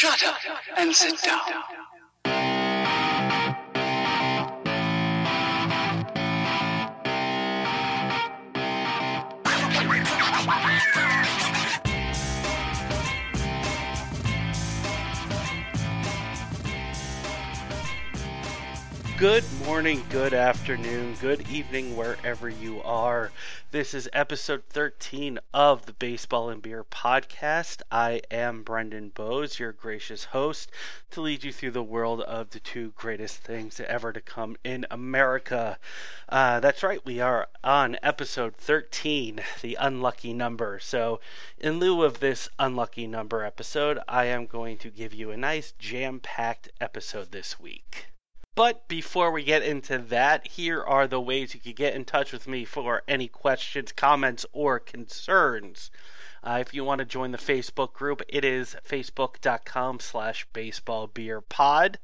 Shut up and sit down. Good morning, good afternoon, good evening, wherever you are. This is episode 13 of the Baseball and Beer podcast. I am Brendan Bowes, your gracious host, to lead you through the world of the two greatest things ever to come in America. That's right, we are on episode 13, the unlucky number. So, in lieu of this unlucky number episode, I am going to give you a nice jam-packed episode this week. But before we get into that, here are the ways you can get in touch with me for any questions, comments, or concerns. If you want to join the Facebook group, it is facebook.com/baseballbeerpod.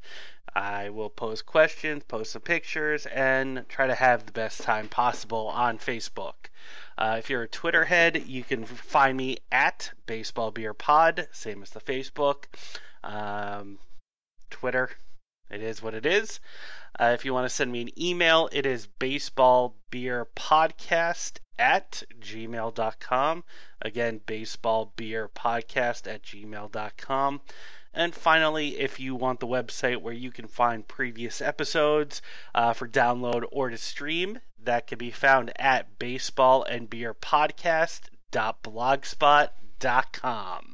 I will post questions, post some pictures, and try to have the best time possible on Facebook. If you're a Twitter head, you can find me at baseballbeerpod, same as the Facebook. Twitter. It is what it is. If you want to send me an email, it is baseballbeerpodcast@gmail.com. Again, baseballbeerpodcast@gmail.com. And finally, if you want the website where you can find previous episodes for download or to stream, that can be found at baseballandbeerpodcast.blogspot.com.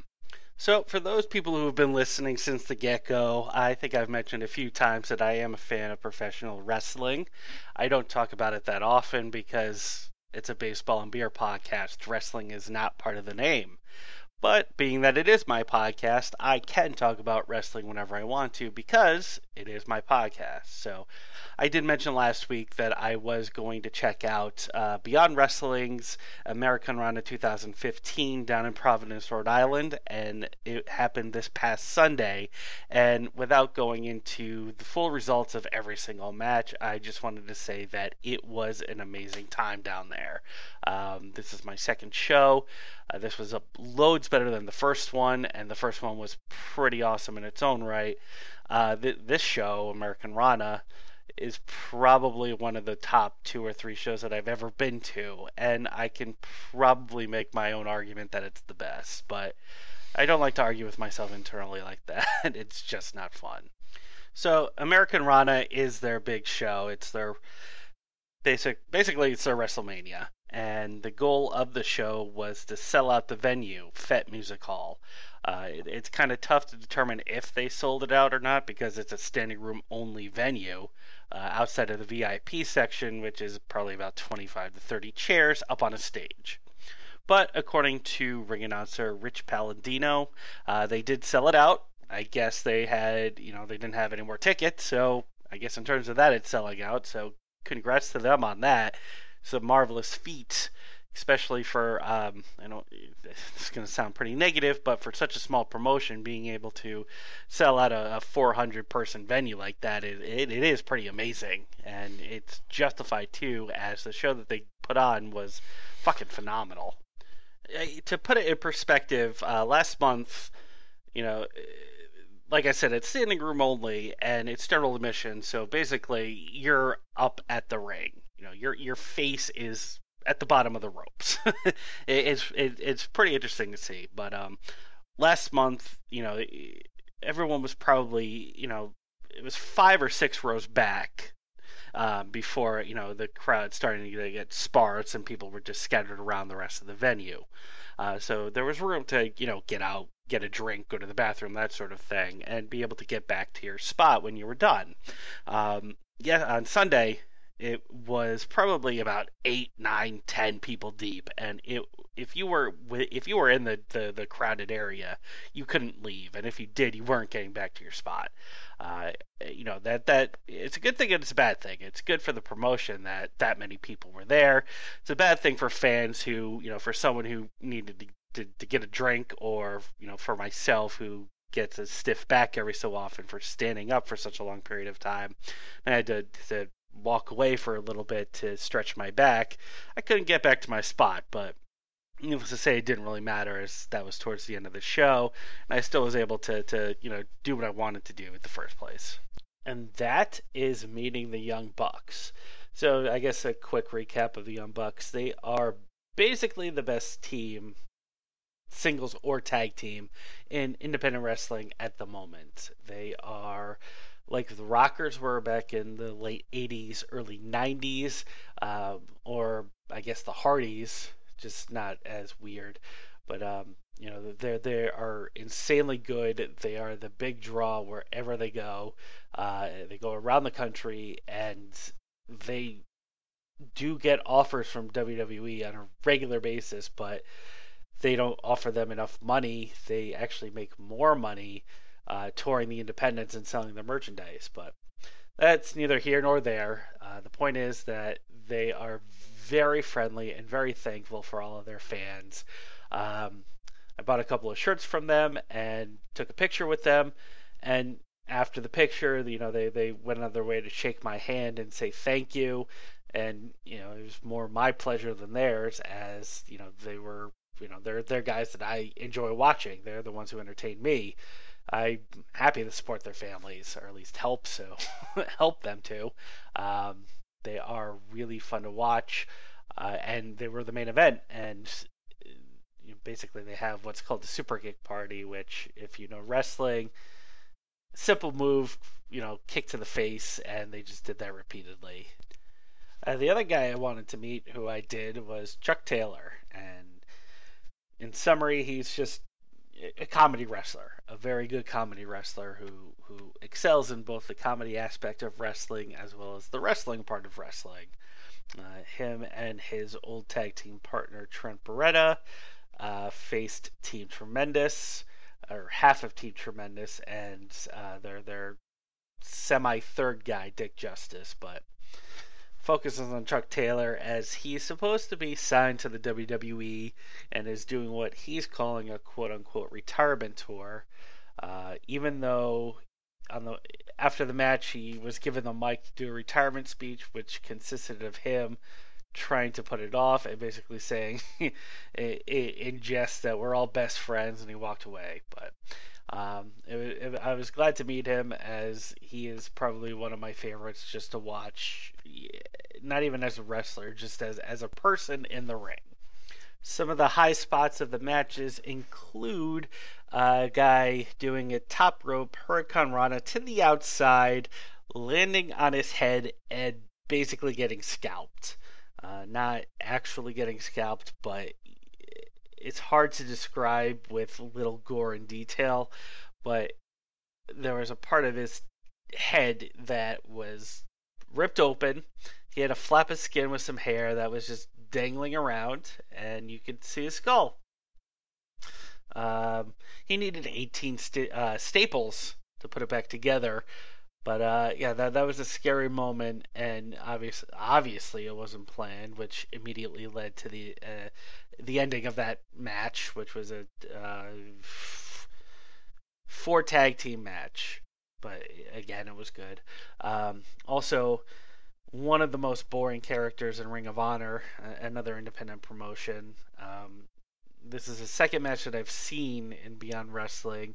So, for those people who have been listening since the get-go, I think I've mentioned a few times that I am a fan of professional wrestling. I don't talk about it that often because it's a baseball and beer podcast. Wrestling is not part of the name. But being that it is my podcast, I can talk about wrestling whenever I want to because it is my podcast. So I did mention last week that I was going to check out Beyond Wrestling's Americanrana 2015 down in Providence, Rhode Island, and it happened this past Sunday. And without going into the full results of every single match, I just wanted to say that it was an amazing time down there. This is my second show. This was loads better than the first one, and the first one was pretty awesome in its own right. This show, Americanrana, is probably one of the top 2 or 3 shows that I've ever been to, and I can probably make my own argument that it's the best, but I don't like to argue with myself internally like that. It's just not fun. So, Americanrana is their big show. It's their basically it's their WrestleMania. And the goal of the show was to sell out the venue, Fett Music Hall. It's kind of tough to determine if they sold it out or not because it's a standing room only venue outside of the VIP section, which is probably about 25 to 30 chairs up on a stage. But according to ring announcer Rich Palladino, they did sell it out. I guess they didn't have any more tickets, so I guess in terms of that, it's selling out. So congrats to them on that. It's a marvelous feat, especially for, I know it's going to sound pretty negative, but for such a small promotion, being able to sell out a 400-person venue like that, it is pretty amazing. And it's justified, too, as the show that they put on was fucking phenomenal. To put it in perspective, last month, like I said, it's standing room only, and it's general admission, so basically, you're up at the ring. Your face is at the bottom of the ropes. It's pretty interesting to see. But last month, everyone was probably, it was 5 or 6 rows back before, the crowd starting to get sparse and people were just scattered around the rest of the venue. So there was room to, get out, get a drink, go to the bathroom, that sort of thing, and be able to get back to your spot when you were done. On Sunday, it was probably about 8, 9, 10 people deep, and if you were in the crowded area, you couldn't leave, and if you did, you weren't getting back to your spot. That it's a good thing and it's a bad thing. It's good for the promotion that many people were there. It's a bad thing for fans who, for someone who needed to get a drink, or for myself who gets a stiff back every so often for standing up for such a long period of time. I had to walk away for a little bit to stretch my back. I couldn't get back to my spot, but needless to say, it didn't really matter as that was towards the end of the show, and I still was able to do what I wanted to do in the first place. And that is meeting the Young Bucks. So I guess a quick recap of the Young Bucks. They are basically the best team, singles or tag team, in independent wrestling at the moment. They are like the Rockers were back in the late 80s, early 90s, or I guess the Hardys, just not as weird. But they are insanely good. They are the big draw wherever they go. They go around the country, and they do get offers from WWE on a regular basis, but they don't offer them enough money. They actually make more money touring the independents and selling the merchandise, but that's neither here nor there. The point is that they are very friendly and very thankful for all of their fans. I bought a couple of shirts from them and took a picture with them, and after the picture, they went out of their way to shake my hand and say thank you, and it was more my pleasure than theirs, as they were they're guys that I enjoy watching. They're the ones who entertain me. I'm happy to support their families, or at least help them to. They are really fun to watch, and they were the main event. And basically, they have what's called the Super Kick Party, which, if you know wrestling, simple move, kick to the face, and they just did that repeatedly. The other guy I wanted to meet, who I did, was Chuck Taylor, and in summary, he's just a comedy wrestler, a very good comedy wrestler who excels in both the comedy aspect of wrestling as well as the wrestling part of wrestling. Him and his old tag team partner Trent Beretta faced Team Tremendous, or half of Team Tremendous, and their semi-third guy, Dick Justice, but focuses on Chuck Taylor as he's supposed to be signed to the WWE and is doing what he's calling a quote-unquote retirement tour. Even though after the match he was given the mic to do a retirement speech, which consisted of him trying to put it off and basically saying in jest that we're all best friends, and he walked away. But I was glad to meet him, as he is probably one of my favorites just to watch, not even as a wrestler, just as a person in the ring. Some of the high spots of the matches include a guy doing a top rope Hurricane Rana to the outside, landing on his head and basically getting scalped. Not actually getting scalped, but it's hard to describe with little gore and detail, but there was a part of his head that was ripped open. He had a flap of skin with some hair that was just dangling around, and you could see his skull. He needed 18 staples to put it back together, but that was a scary moment, and obviously it wasn't planned, which immediately led to the ending of that match, which was a 4 tag team match. But again, it was good. Also, one of the most boring characters in Ring of Honor, another independent promotion. This is the second match that I've seen in Beyond Wrestling.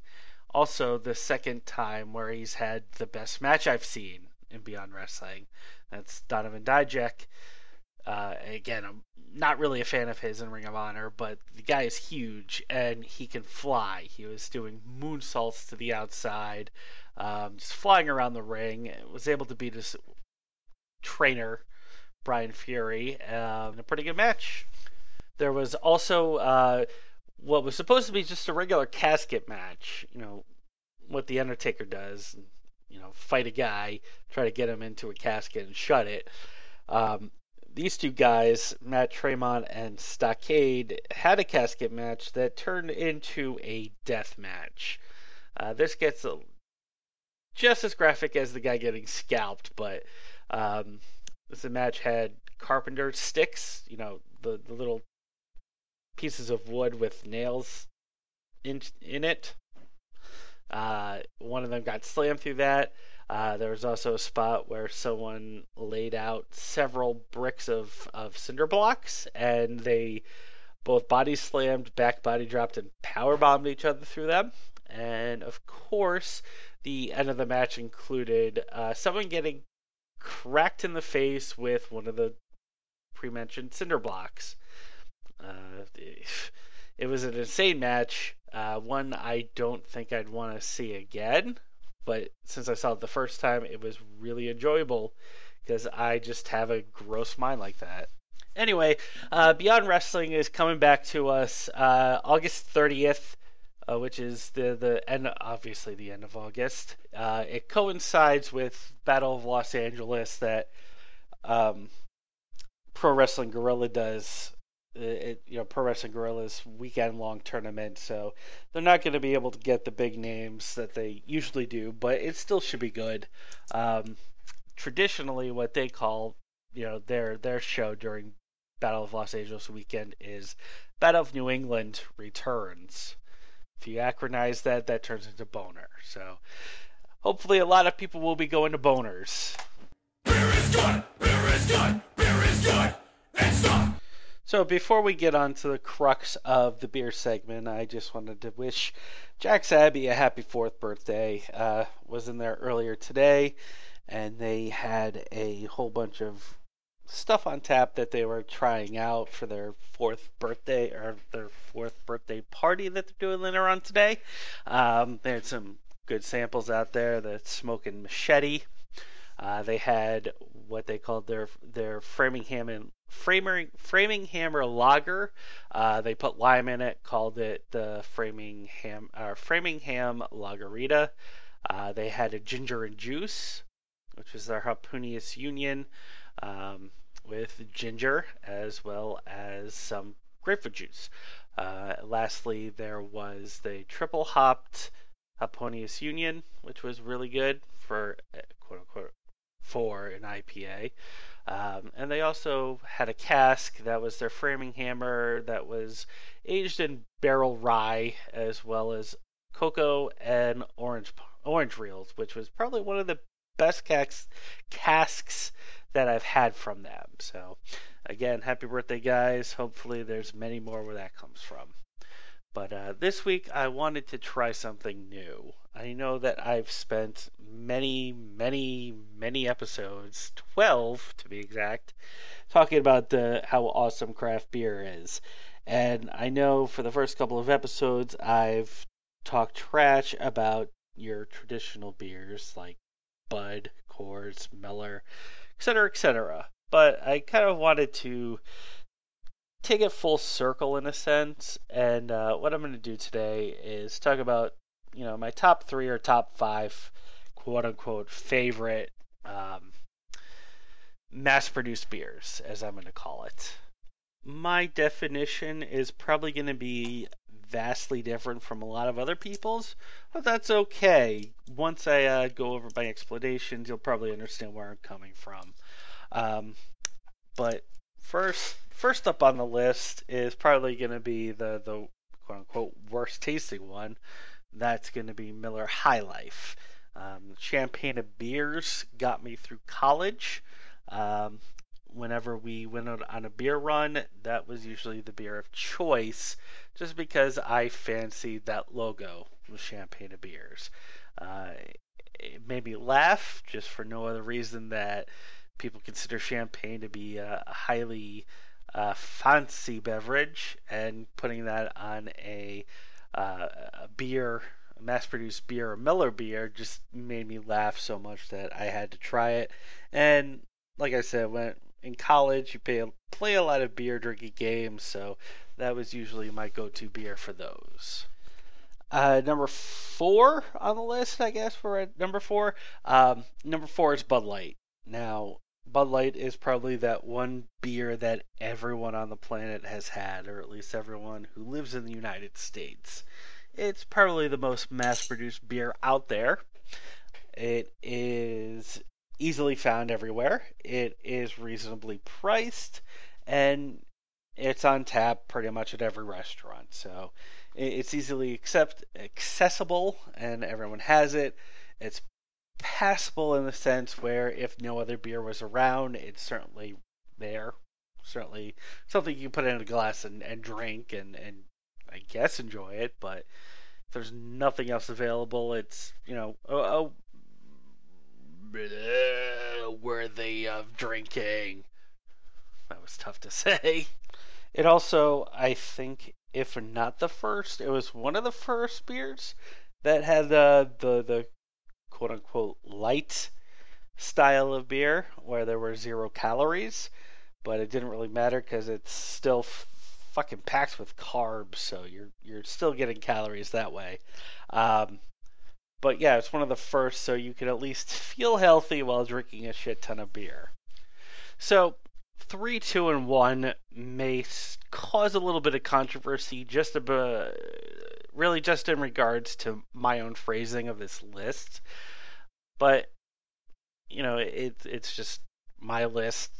Also, the second time where he's had the best match I've seen in Beyond Wrestling. That's Donovan Dijak. Again, I'm not really a fan of his in Ring of Honor, but the guy is huge and he can fly. He was doing moonsaults to the outside, just flying around the ring. Was able to beat his trainer, Brian Fury, in a pretty good match. There was also what was supposed to be just a regular casket match. What the Undertaker does, fight a guy, try to get him into a casket and shut it. These two guys, Matt Tremont and Stockade, had a casket match that turned into a death match. This gets just as graphic as the guy getting scalped, but this match had carpenter sticks, the little pieces of wood with nails in it. One of them got slammed through that. There was also a spot where someone laid out several bricks of cinder blocks, and they both body slammed, back body dropped, and power bombed each other through them. And of course, the end of the match included someone getting cracked in the face with one of the pre-mentioned cinder blocks. It was an insane match, one I don't think I'd want to see again, but since I saw it the first time, it was really enjoyable because I just have a gross mind like that. Anyway, Beyond Wrestling is coming back to us August 30th, which is the end, obviously the end of August. It coincides with Battle of Los Angeles that Pro Wrestling Guerrilla does. Pro Wrestling Guerrilla's weekend-long tournament, so they're not going to be able to get the big names that they usually do, but it still should be good. Traditionally, what they call, their show during Battle of Los Angeles weekend is Battle of New England Returns. If you acronize that, that turns into Boner. So hopefully a lot of people will be going to Boners. Beer is good! Beer is good! Beer is good! And stop! So before we get on to the crux of the beer segment, I just wanted to wish Jack Sabby a happy 4th birthday. Was in there earlier today, and they had a whole bunch of stuff on tap that they were trying out for their 4th birthday, or their 4th birthday party that they're doing later on today. They had some good samples out there. The Smoking Machete. They had what they called their Framingham Lager. They put lime in it, called it the Framingham Lagerita. They had a ginger and juice, which was their Harpunious Union, with ginger as well as some grapefruit juice. Lastly, there was the triple hopped Harpunious Union, which was really good for quote unquote for an IPA. And they also had a cask that was their Framinghammer that was aged in barrel rye, as well as cocoa and orange reels, which was probably one of the best casks that I've had from them. So again, happy birthday, guys. Hopefully there's many more where that comes from. But this week I wanted to try something new. I know that I've spent many episodes, 12 to be exact, talking about how awesome craft beer is. And I know for the first couple of episodes I've talked trash about your traditional beers like Bud, Coors, Miller, etc., etc. But I kind of wanted to take it full circle in a sense, and what I'm going to do today is talk about my top 3 or top 5 quote unquote favorite mass-produced beers, as I'm going to call it. My definition is probably going to be vastly different from a lot of other people's, but that's okay. Once I go over my explanations, you'll probably understand where I'm coming from. But first up on the list is probably going to be the quote-unquote worst tasting one. That's going to be Miller High Life. Champagne of beers got me through college. Whenever we went on a beer run, that was usually the beer of choice, just because I fancied that logo with Champagne of beers. It made me laugh, just for no other reason that people consider champagne to be a highly fancy beverage, and putting that on a beer, a mass-produced beer, or Miller beer, just made me laugh so much that I had to try it. And like I said, when in college you play a lot of beer drinking games, so that was usually my go-to beer for those. Number 4 on the list, I guess we're at number 4. Number 4 is Bud Light. Now, Bud Light is probably that one beer that everyone on the planet has had, or at least everyone who lives in the United States. It's probably the most mass-produced beer out there. It is easily found everywhere. It is reasonably priced, and it's on tap pretty much at every restaurant. So it's easily accessible, and everyone has it. It's passable in the sense where if no other beer was around, it's certainly there. certainly something you can put in a glass and drink and I guess enjoy it. But if there's nothing else available, it's worthy of drinking. That was tough to say. It also, I think, if not the first, it was one of the first beers that had the quote unquote light style of beer where there were 0 calories, but it didn't really matter because it's still fucking packed with carbs, so you're still getting calories that way. But yeah, it's one of the first, so you can at least feel healthy while drinking a shit ton of beer. So 3, 2, and 1 may cause a little bit of controversy, really just in regards to my own phrasing of this list. But it's just my list.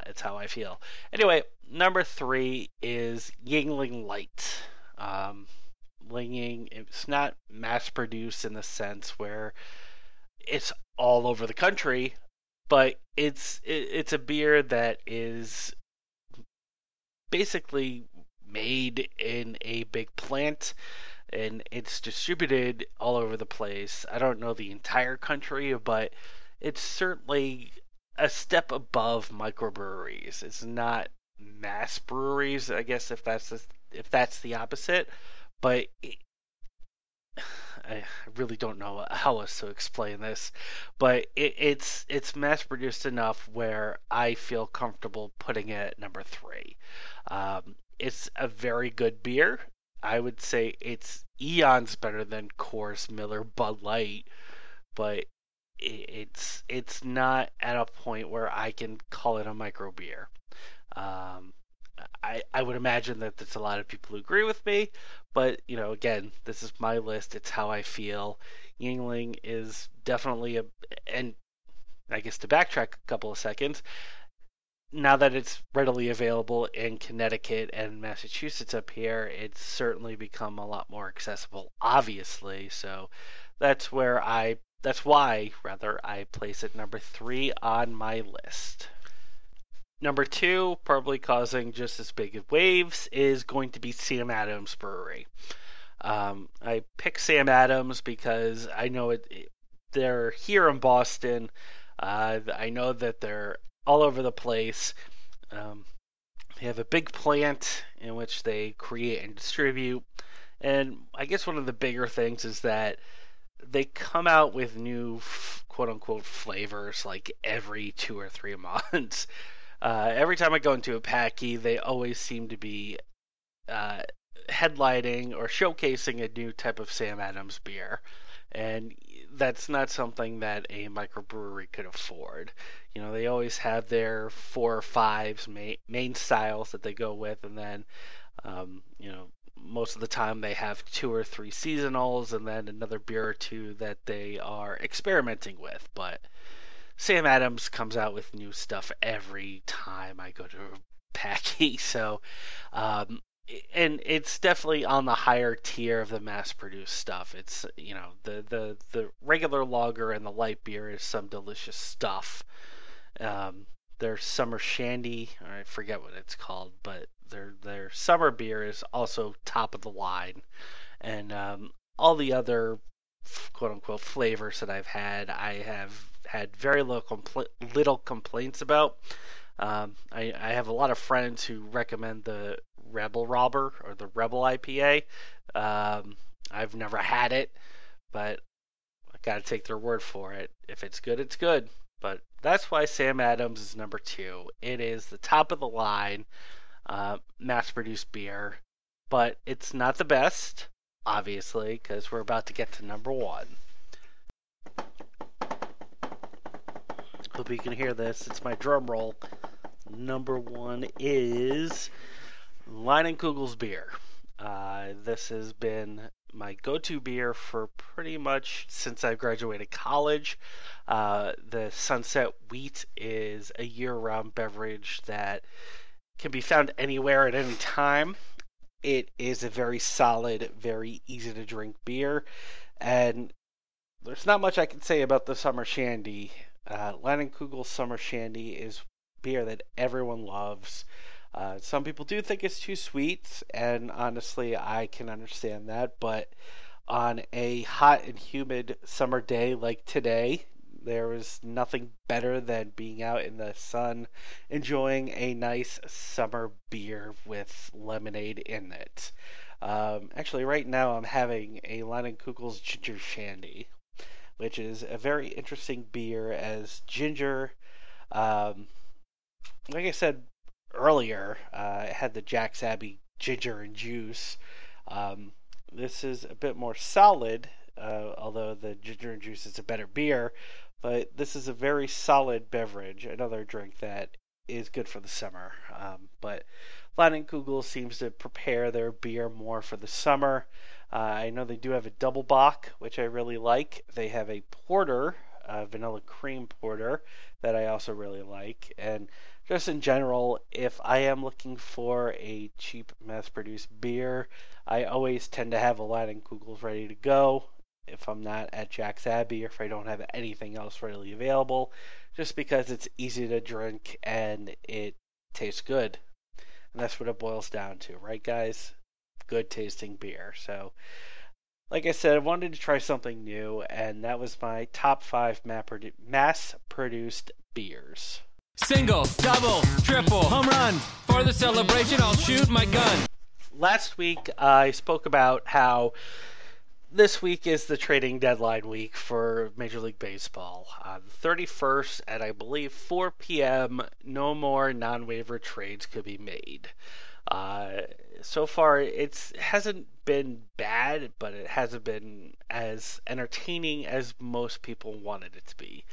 It's how I feel. Anyway, number 3 is Yuengling Light. Yuengling, it's not mass produced in the sense where it's all over the country, but it's a beer that is basically made in a big plant and it's distributed all over the place. I don't know the entire country, but it's certainly a step above microbreweries. It's not mass breweries, I guess, if that's the opposite. But I really don't know how else to explain this. But it's mass produced enough where I feel comfortable putting it at number 3. It's a very good beer. I would say it's eons better than Coors, Miller, Bud Light, but it's not at a point where I can call it a micro beer. I would imagine that there's a lot of people who agree with me, but again, this is my list. It's how I feel. Yuengling is definitely and I guess to backtrack a couple of seconds, now that it's readily available in Connecticut and Massachusetts up here, it's certainly become a lot more accessible, obviously. So that's why I place it number 3 on my list. Number 2, probably causing just as big of waves, is going to be Sam Adams Brewery. I pick Sam Adams because I know they're here in Boston. I know that they're all over the place. They have a big plant in which they create and distribute. And I guess one of the bigger things is that they come out with new quote-unquote flavors like every 2 or 3 months. Every time I go into a Packy, they always seem to be headlighting or showcasing a new type of Sam Adams beer. And that's not something that a microbrewery could afford. They always have their 4 or 5 main styles that they go with, and then, most of the time they have 2 or 3 seasonals, and then another beer or 2 that they are experimenting with. But Sam Adams comes out with new stuff every time I go to a Packy, so and it's definitely on the higher tier of the mass-produced stuff. It's the regular lager and the light beer is some delicious stuff. Their summer shandy, or I forget what it's called, but their summer beer is also top of the line, and all the other quote unquote flavors that I have had very little complaints about. I have a lot of friends who recommend the Rebel Robber or the Rebel IPA. I've never had it, but I gotta take their word for it. If it's good, it's good. But that's why Sam Adams is number 2. It is the top of the line mass-produced beer, but it's not the best, obviously, because we're about to get to number 1. Hope you can hear this. It's my drum roll. Number 1 is Leinenkugel's beer. This has been my go-to beer for pretty much since I graduated college. The Sunset Wheat is a year-round beverage that can be found anywhere at any time. It is a very solid, very easy-to-drink beer, and there's not much I can say about the Summer Shandy. Leinenkugel's Summer Shandy is beer that everyone loves. Some people do think it's too sweet, and honestly, I can understand that. But on a hot and humid summer day like today, there is nothing better than being out in the sun enjoying a nice summer beer with lemonade in it. Actually, right now I'm having a Leinenkugel's Ginger Shandy, which is a very interesting beer as ginger. Um, like I said earlier, it had the Jack's Abbey ginger and juice. Um, this is a bit more solid, although the ginger and juice is a better beer. But this is a very solid beverage, another drink that is good for the summer. But Leinenkugel seems to prepare their beer more for the summer. I know they do have a double bock, which I really like. They have a porter, a vanilla cream porter, that I also really like. And just in general, if I am looking for a cheap mass-produced beer, I always tend to have a Leinenkugels ready to go if I'm not at Jack's Abbey or if I don't have anything else readily available, just because it's easy to drink and it tastes good. And that's what it boils down to, right, guys? Good tasting beer. So, like I said, I wanted to try something new, and that was my top 5 mass produced beers. Single, double, triple, home run. For the celebration, I'll shoot my gun. Last week, I spoke about how this week is the trading deadline week for Major League Baseball. The 31st at, I believe, 4 p.m., no more non-waiver trades could be made. So far, it hasn't been bad, but it hasn't been as entertaining as most people wanted it to be.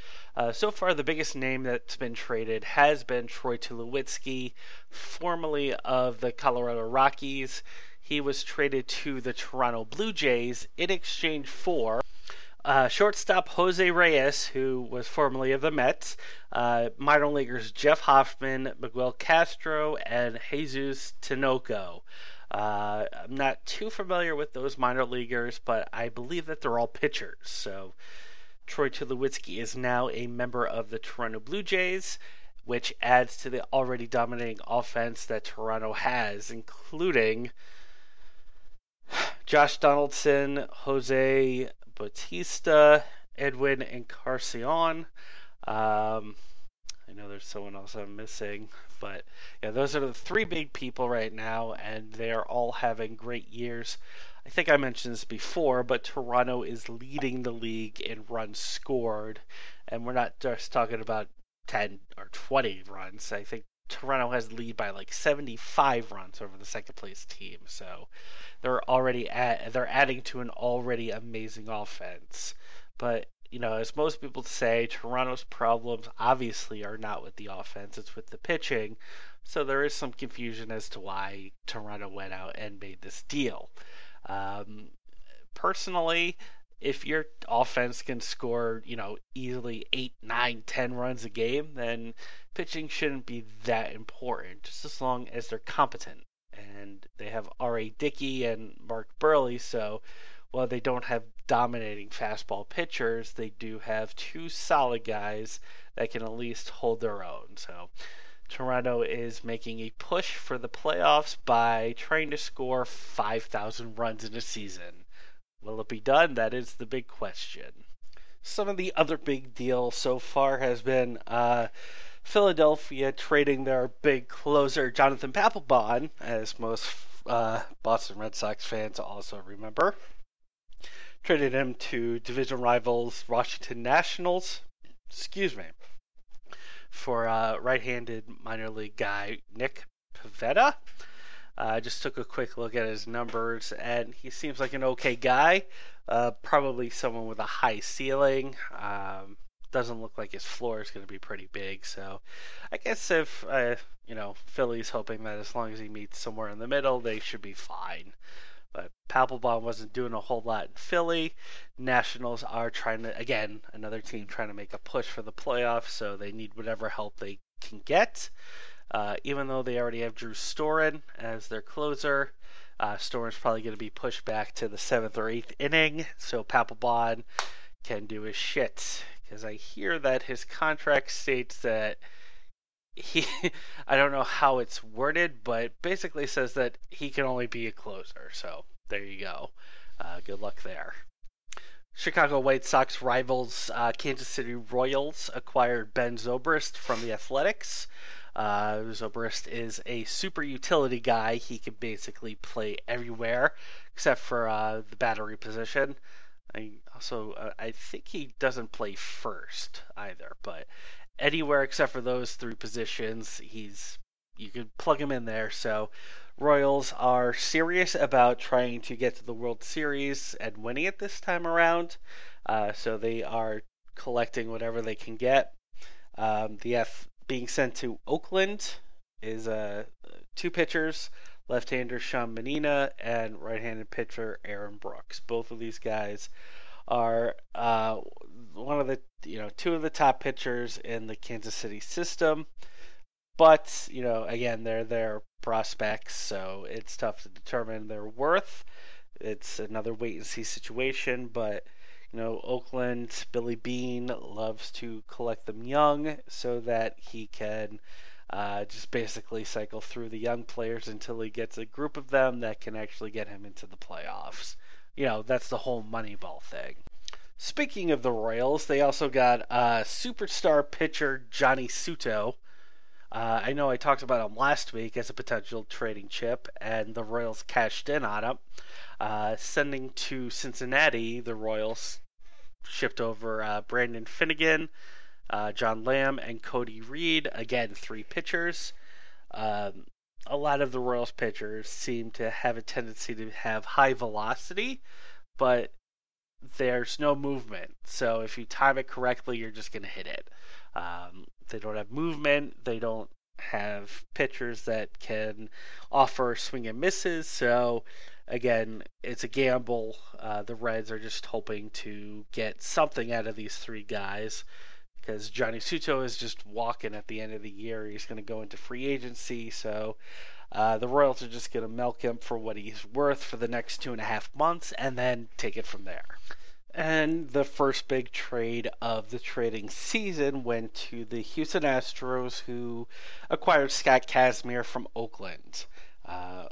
So far, the biggest name that's been traded has been Troy Tulowitzki, formerly of the Colorado Rockies. He was traded to the Toronto Blue Jays in exchange for shortstop Jose Reyes, who was formerly of the Mets, minor leaguers Jeff Hoffman, Miguel Castro, and Jesus Tinoco. I'm not too familiar with those minor leaguers, but I believe that they're all pitchers. So Troy Tulowitzki is now a member of the Toronto Blue Jays, which adds to the already dominating offense that Toronto has, including Josh Donaldson, Jose Bautista, Edwin Encarnacion. I know there's someone else I'm missing, but yeah, those are the 3 big people right now, and they're all having great years. I think I mentioned this before, but Toronto is leading the league in runs scored, and we're not just talking about 10 or 20 runs. I think Toronto has the lead by like 75 runs over the second place team, so they're adding to an already amazing offense. But as most people say, Toronto's problems obviously are not with the offense, it's with the pitching. So there is some confusion as to why Toronto went out and made this deal. Personally, if your offense can score, easily 8, 9, 10 runs a game, then pitching shouldn't be that important, just as long as they're competent. And they have R.A. Dickey and Mark Burley, so while they don't have dominating fastball pitchers, they do have 2 solid guys that can at least hold their own. So Toronto is making a push for the playoffs by trying to score 5,000 runs in a season. Will it be done? That is the big question. Some of the other big deals so far has been Philadelphia trading their big closer, Jonathan Papelbon, as most Boston Red Sox fans also remember. Traded him to division rivals Washington Nationals, for right-handed minor league guy Nick Pivetta. I just took a quick look at his numbers, and he seems like an okay guy. Probably someone with a high ceiling. Doesn't look like his floor is going to be pretty big. So I guess if, Philly's hoping that as long as he meets somewhere in the middle, they should be fine. But Papelbon wasn't doing a whole lot in Philly. Nationals are trying to, again, another team trying to make a push for the playoffs, so they need whatever help they can get. Even though they already have Drew Storen as their closer, Storen's probably going to be pushed back to the 7th or 8th inning, so Papelbon can do his shit. Because I hear that his contract states that he I don't know how it's worded, but basically says that he can only be a closer. So there you go. Good luck there. Chicago White Sox rivals Kansas City Royals acquired Ben Zobrist from the Athletics. Zobrist is a super utility guy. He can basically play everywhere except for the battery position. I think he doesn't play first either, but anywhere except for those three positions, you could plug him in there. So Royals are serious about trying to get to the World Series and winning it this time around. So they are collecting whatever they can get. Being sent to Oakland is two pitchers, left-hander Sean Manina and right-handed pitcher Aaron Brooks. Both of these guys are one of the two of the top pitchers in the Kansas City system. But, again, they're prospects, so it's tough to determine their worth. It's another wait-and-see situation, but, Oakland, Billy Beane loves to collect them young so that he can just basically cycle through the young players until he gets a group of them that can actually get him into the playoffs. That's the whole Moneyball thing. Speaking of the Royals, they also got superstar pitcher Johnny Cueto. I know I talked about him last week as a potential trading chip, and the Royals cashed in on him. Sending to Cincinnati, the Royals shipped over Brandon Finnegan, John Lamb, and Cody Reed. Again, three pitchers. A lot of the Royals pitchers seem to have a tendency to have high velocity, but there's no movement. So if you time it correctly, you're just going to hit it. They don't have movement. They don't have pitchers that can offer swing and misses. So, again, it's a gamble. The Reds are just hoping to get something out of these three guys because Johnny Cueto is just walking at the end of the year. He's going to go into free agency. So, the Royals are just going to milk him for what he's worth for the next 2.5 months and then take it from there. And the first big trade of the trading season went to the Houston Astros, who acquired Scott Kazmir from Oakland.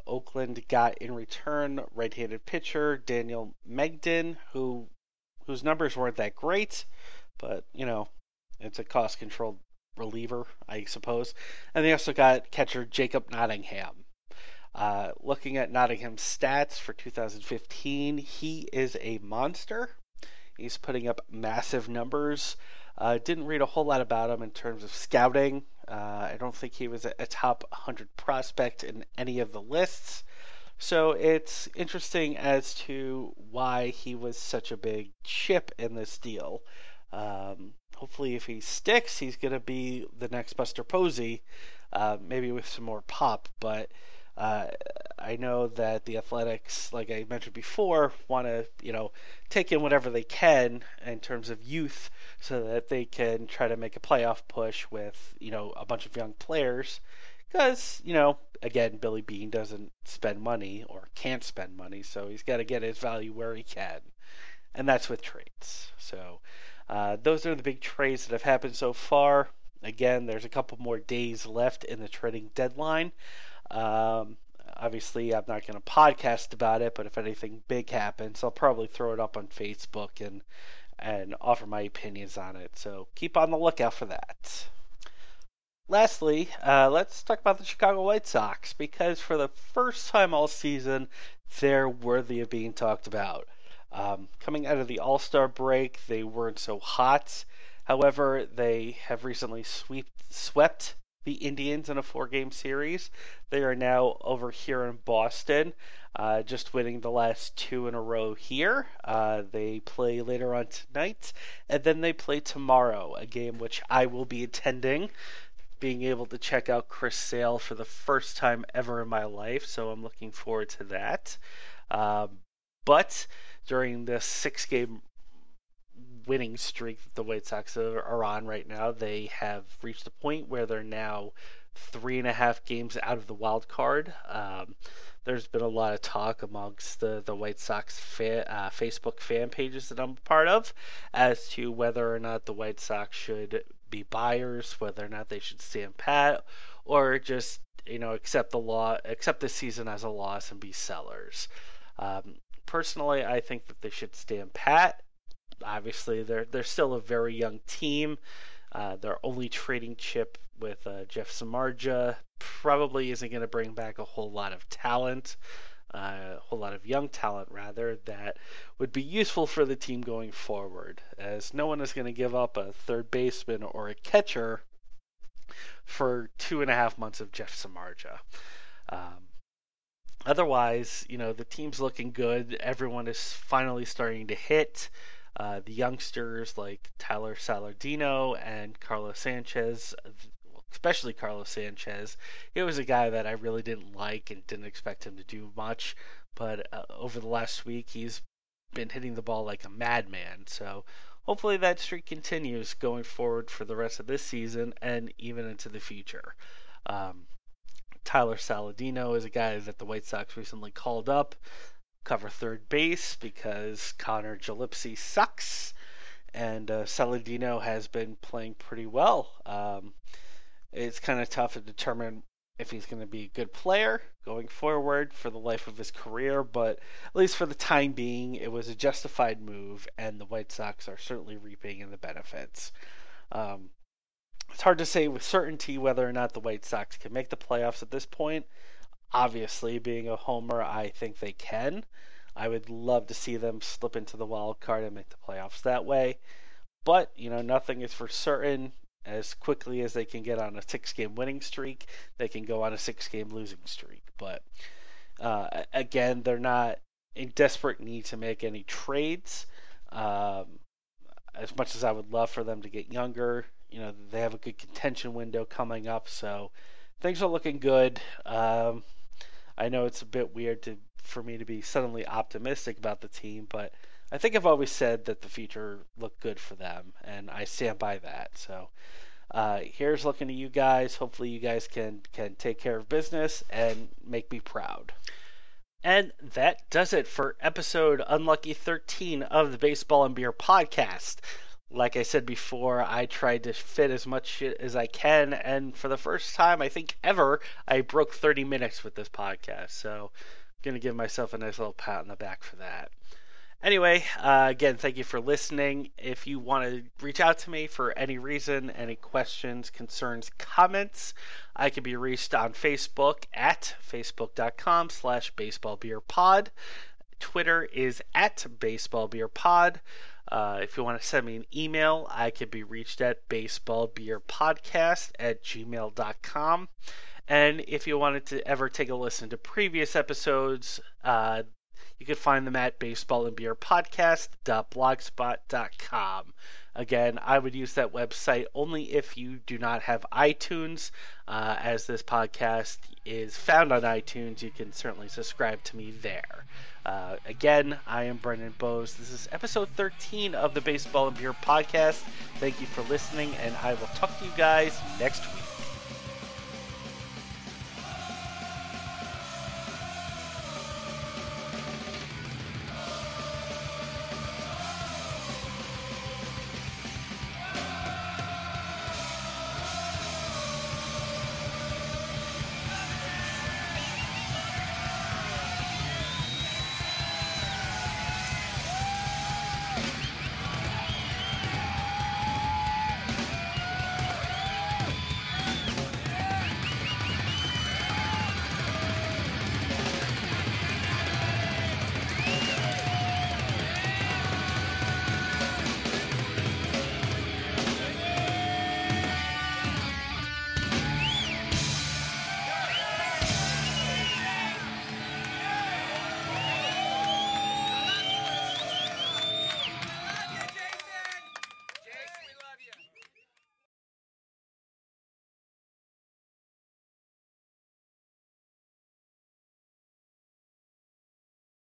Oakland got in return right-handed pitcher Daniel Megden, whose numbers weren't that great, but it's a cost-controlled reliever, I suppose. And they also got catcher Jacob Nottingham. Looking at Nottingham's stats for 2015, he is a monster. He's putting up massive numbers. Didn't read a whole lot about him in terms of scouting. I don't think he was a top 100 prospect in any of the lists. So it's interesting as to why he was such a big chip in this deal. Hopefully if he sticks, he's going to be the next Buster Posey, maybe with some more pop. But I know that the Athletics, like I mentioned before, want to, take in whatever they can in terms of youth so that they can try to make a playoff push with, a bunch of young players. Because, again, Billy Beane doesn't spend money or can't spend money, so he's got to get his value where he can. And that's with trades. So those are the big trades that have happened so far. Again, there's a couple more days left in the trading deadline. Obviously, I'm not going to podcast about it, but if anything big happens, I'll probably throw it up on Facebook and offer my opinions on it. So keep on the lookout for that. Lastly, let's talk about the Chicago White Sox, because for the first time all season, they're worthy of being talked about. Coming out of the All-Star break, they weren't so hot. However, they have recently swept the Indians in a 4-game series. They are now over here in Boston, just winning the last 2 in a row here. They play later on tonight, and then they play tomorrow, a game which I will be attending, being able to check out Chris Sale for the first time ever in my life, so I'm looking forward to that. But during this 6-game winning streak that the White Sox are on right now, they have reached a point where they're now 3.5 games out of the wild card. There's been a lot of talk amongst the White Sox Facebook fan pages that I'm a part of as to whether or not the White Sox should be buyers, whether or not they should stand pat, or just accept the season as a loss and be sellers. Personally, I think that they should stand pat. Obviously, they're still a very young team. Their only trading chip with Jeff Samardzija probably isn't going to bring back a whole lot of talent, a whole lot of young talent rather, that would be useful for the team going forward, as no one is going to give up a third baseman or a catcher for 2.5 months of Jeff Samardzija. Otherwise, the team's looking good. Everyone is finally starting to hit. The youngsters like Tyler Saladino and Carlos Sanchez, especially Carlos Sanchez, he was a guy that I really didn't like and didn't expect him to do much. But over the last week, he's been hitting the ball like a madman. So hopefully that streak continues going forward for the rest of this season and even into the future. Tyler Saladino is a guy that the White Sox recently called up, cover third base, because Connor Gillespie sucks, and Saladino has been playing pretty well. It's kind of tough to determine if he's going to be a good player going forward for the life of his career, but at least for the time being, it was a justified move, and the White Sox are certainly reaping in the benefits. It's hard to say with certainty whether or not the White Sox can make the playoffs at this point. Obviously, being a homer, I think they can. I would love to see them slip into the wild card and make the playoffs that way. But, nothing is for certain. As quickly as they can get on a 6-game winning streak, they can go on a 6-game losing streak. But, again, they're not in desperate need to make any trades. As much as I would love for them to get younger, they have a good contention window coming up, so things are looking good. I know it's a bit weird for me to be suddenly optimistic about the team, but I think I've always said that the future looked good for them, and I stand by that. So here's looking to you guys. Hopefully you guys can take care of business and make me proud. And that does it for episode Unlucky 13 of the Baseball and Beer podcast. Like I said before, I tried to fit as much shit as I can, and for the first time, I think ever, I broke 30 minutes with this podcast. So I'm going to give myself a nice little pat on the back for that. Anyway, again, thank you for listening. If you want to reach out to me for any reason, any questions, concerns, comments, I can be reached on Facebook at facebook.com/baseballbeerpod. Twitter is at baseballbeerpod. If you want to send me an email, I can be reached at baseballbeerpodcast@gmail.com. And if you wanted to ever take a listen to previous episodes, you can find them at baseballandbeerpodcast.blogspot.com. Again, I would use that website only if you do not have iTunes. As this podcast is found on iTunes, you can certainly subscribe to me there. Again, I am Brendan Bowes. This is episode 13 of the Baseball and Beer podcast. Thank you for listening, and I will talk to you guys next week.